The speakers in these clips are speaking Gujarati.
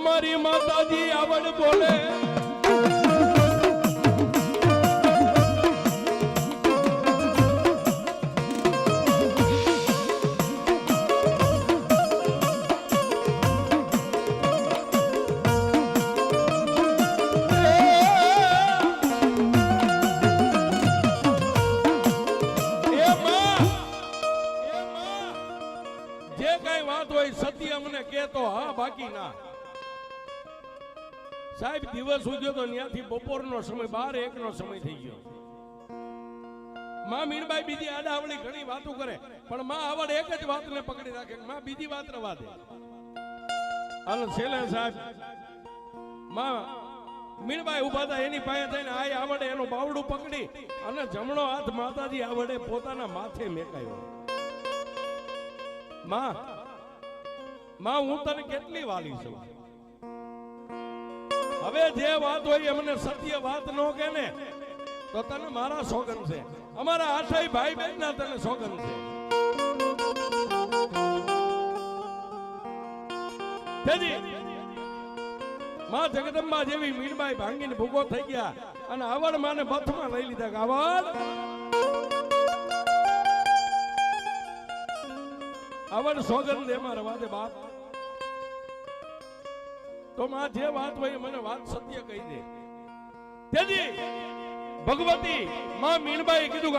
મારી માતાજી આવડ બોલે તો હા બાકી ના સાહેબ દિવસ ઉગ્યો તો ત્યાંથી બપોરનો સમય 12-1 નો સમય થઈ ગયો. માં મીણબાઈ બીજી આડાવળી ઘણી વાતો કરે પણ માં આવડ એક જ વાતને પકડી રાખે માં બીજી વાત રવા દે. અને છેલ્લે સાહેબ માં મીણબાઈ ઉભા હતા એની પાસે થઈને આ આવડે એનું બાવડું પકડી અને જમણો હાથ માતાજી આવડે પોતાના માથે મેકાયો. માં હું તને કેટલી વાલી છું. હવે જે વાત હોય એમને સત્ય વાત નો કે ને તો તને મારા સોગન છે, અમારા આઠાઈ ભાઈ બહેન ના તને સોગન છે. માં જગદંબા જેવી મીણબાઈ ભાંગીને ભૂગો થઈ ગયા અને આવડ માને બથમાં લઈ લીધા. આવડ સોગન દે માં રવા દે બાપ. તો માં જે વાત હોય મને વાત સત્ય કહી દે. તેથી ભગવતી માં મીણબાઈ કીધું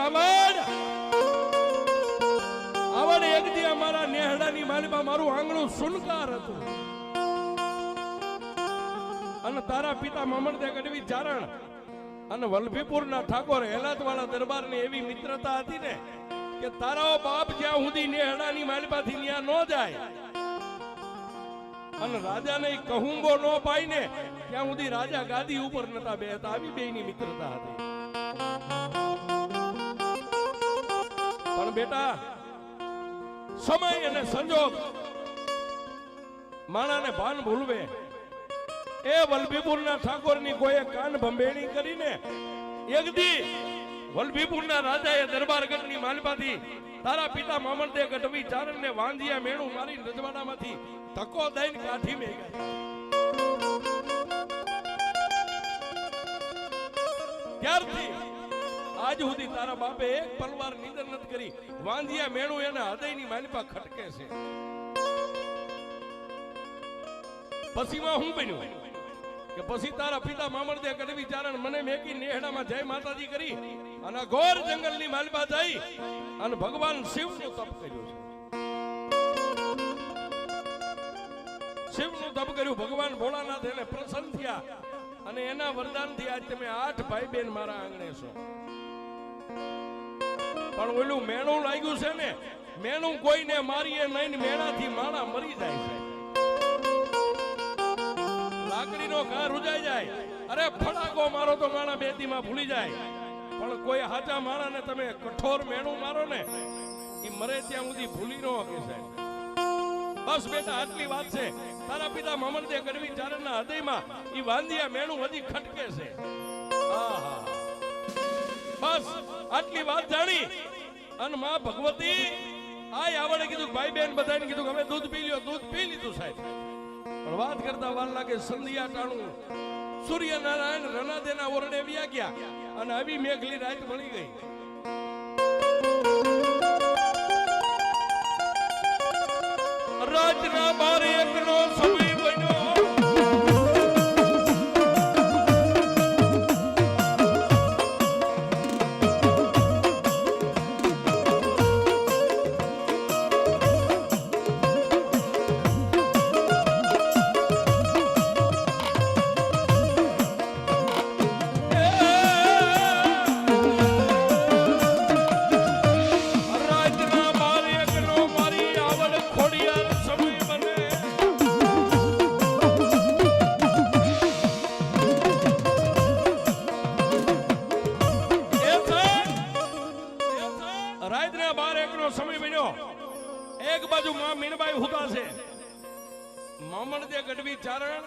આવડ એક દી અમારા નેહડાની માલિબા મારું આંગણું સુનકાર હતું અને તારા પિતા મામણદે ગઢવી ચારણ અને વલભીપુરના ઠાકોર હેલાતવાળા દરબારની એવી મિત્રતા હતી ને કે તારા બાપ જ્યાં સુધી નેહડાની માલિબાથી ન્યા ન જાય અને રાજાને કહુંગો ન પાય ને ત્યાં સુધી રાજા ગાદી ઉપર નતા બેહતા. આવી બેયની મિત્રતા હતી. પણ બેટા સમય અને સંજોગ માણાને ભાન ભૂલવે. એ વલભીપુરના ઠાકોરની કોઈ કાન ભંભેણી કરીને એક દી વલભીપુરના રાજાએ દરબારગઢની માલિબાથી તારા પિતા મામણદે ગઢવી ચારણને વાંધિયા મેણું મારી રજવાડામાંથી ધક્કો દઈને કાઠી મે ગયા. ત્યારથી આજ સુધી તારા બાપે એક પલવાર નિંદર નથી કરી. વાંધિયા મેણું એના હૃદયની માલિપા ખટકે છે. પછીમાં હું બન્યું કે પછી તારા પિતા મામણદે ગઢવી ચારણ મને મેકી નેહડામાં જય માતાજી કરી અને ઘોર જંગલની માલિપા જઈ અને ભગવાન શિવનું તપ કર્યું છે. શિવનું તપ કર્યું. ભગવાન ભોળાનાથ એને પ્રસન્ન થયા અને એના વરદાનથી આજ તમે 8 ભાઈ બહેન મારા આંગણે છો. પણ ઓલું મેણું લાગ્યું છે ને, મેણું કોઈને મારીએ નહીં, મેણાથી માણા મરી જાય છે. લાકડીનો ઘા રૂજાઈ જાય, અરે ફડાકો મારો તો માણા બેદીમાં ભૂલી જાય. પણ કોઈ હાચા માણાને તમે કઠોર મેણું મારો ને એ મરે ત્યાં સુધી ભૂલી ન શકે સાહેબ. બસ બેટા આટલી વાત છે. તારા પિતા મામણદે ગઢવી ચારણના હૃદયમાં ઈ વાંધિયા મેણું હજી ખટકે છે. બસ આટલી વાત જાણી અને માં ભગવતી આવડે કીધું ભાઈ બહેન બધાને કીધું હવે દૂધ પી લ્યો. દૂધ પી લીધું સાહેબ. પણ વાત કરતા વાર લાગે સંધ્યા ટાણું સૂર્યનારાયણ રનાદેના ઓરડે વ્યા ગયા અને આવી મેઘલી રાત મળી ગઈ. રાતના 12-1 નો સમય બન્યો. એક બાજુ માં મીણબાઈ હુતા છે, મામણદે ગઢવી ચારણ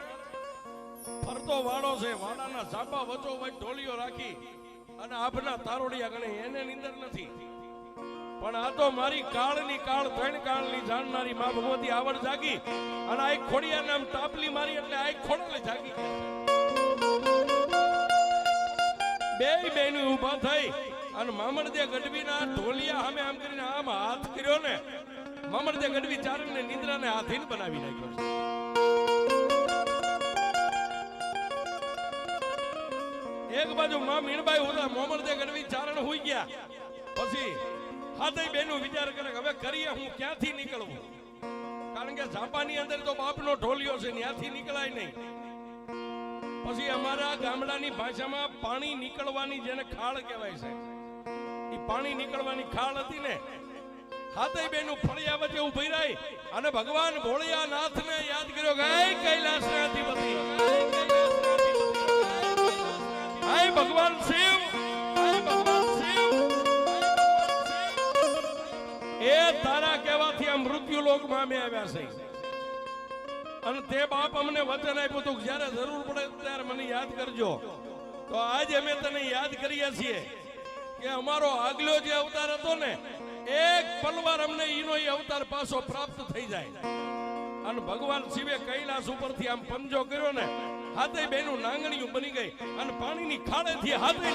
ફરતો વાડો છે. વાડાના ઝાપા વચ્ચો વચ્ચ ઢોલીઓ રાખી અને આભના તારોડિયા ગણે એને નીંદર નથી. પણ આ તો મારી કાળની કાળ ત્રણ કાળની જાણનારી માં ભગવતી આવડ જાગી અને આ ખોડિયા નામ તાપલી મારી એટલે આ ખોડલે જાગી બે બેન ઊભા થઈ અને મામણદે ગઢવીના ઢોલિયા સામે આમ કરીને આમ હાથ કર્યો ને મામણદે ગઢવી ચારણને નિંદ્રાને હાથીને બનાવી નાખ્યો છે. એક બાજુ માં મીણબાઈ હતા મામણદે ગઢવી ચારણ હોઈ ગયા પછી હાથે બેનો વિચાર કરે હવે કરીએ હું ક્યાંથી નીકળવું કારણ કે ઝાપાની અંદર તો બાપનો ઢોલિયો છે ત્યાંથી નીકળાય નહીં. પછી અમારા ગામડાની ભાષામાં પાણી નીકળવાની જેને ખાળ કહેવાય છે એ પાણી નીકળવાની ખાળ હતી ને હાથે બેનું ફળિયા વચ્ચે ઉભી રહી અને ભગવાન ભોળિયાનાથને યાદ કર્યો કે હે કૈલાસના અધિપતિ હે ભગવાન શિવ એ તારા કહેવાથી આ મૃત્યુ લોકમાં અમે આવ્યા છે અને તે બાપ અમને વચન આપ્યું હતું કે જ્યારે જરૂર પડે ત્યારે મને યાદ કરજો. તો આજે અમે તને યાદ કરીએ છીએ કે અમારો આગલો જે અવતાર હતો ને એક પલવાર અમને ઈનો એ અવતાર પાછો પ્રાપ્ત થઈ જાય. અને ભગવાન શિવે કૈલાસ ઉપરથી આમ પંજો કર્યો ને હાથે બેનું નાંગણીયું બની ગઈ અને પાણીની ખાડેથી હાથે